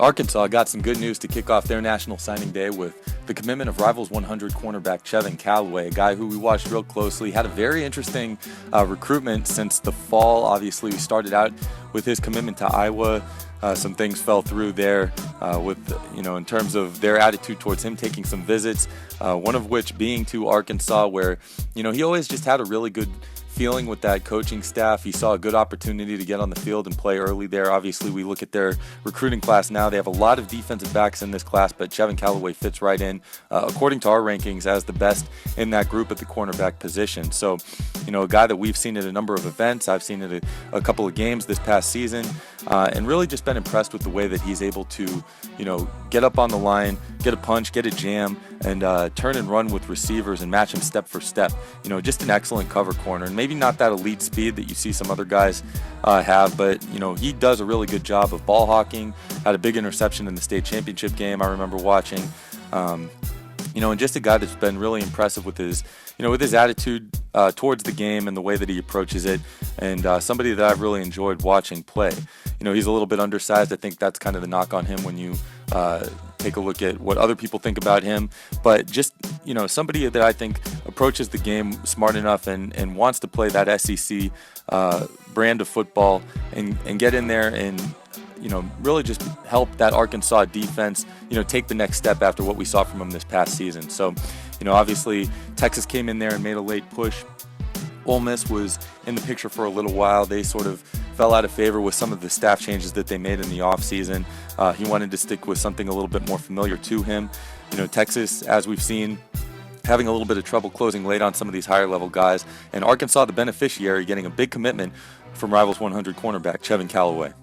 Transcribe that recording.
Arkansas got some good news to kick off their National Signing Day with the commitment of Rivals 100 cornerback Chevin Calloway, a guy who we watched real closely. Had a very interesting recruitment since the fall. Obviously, we started out with his commitment to Iowa. Some things fell through there in terms of their attitude towards him taking some visits, one of which being to Arkansas, where, he always just had a really good feeling with that coaching staff. He saw a good opportunity to get on the field and play early there. Obviously, we look at their recruiting class now. They have a lot of defensive backs in this class, but Chevin Calloway fits right in, according to our rankings, as the best in that group at the cornerback position. So, a guy that we've seen at a number of events. I've seen it at a couple of games this past season, and really just been impressed with the way that he's able to, get up on the line, get a punch, get a jam, and turn and run with receivers and match him step for step. Just an excellent cover corner. And maybe not that elite speed that you see some other guys have, but he does a really good job of ball hawking. Had a big interception in the state championship game I remember watching. And just a guy that's been really impressive with his attitude towards the game and the way that he approaches it, and somebody that I've really enjoyed watching play. He's a little bit undersized. I think that's kind of the knock on him when you take a look at what other people think about him, but just somebody that I think approaches the game smart enough and wants to play that SEC brand of football and get in there and really just help that Arkansas defense take the next step after what we saw from him this past season. So obviously Texas came in there and made a late push. Ole Miss was in the picture for a little while. They sort of fell out of favor with some of the staff changes that they made in the offseason. He wanted to stick with something a little bit more familiar to him. Texas, as we've seen, having a little bit of trouble closing late on some of these higher level guys, and Arkansas the beneficiary, getting a big commitment from Rivals 100 cornerback Chevin Calloway.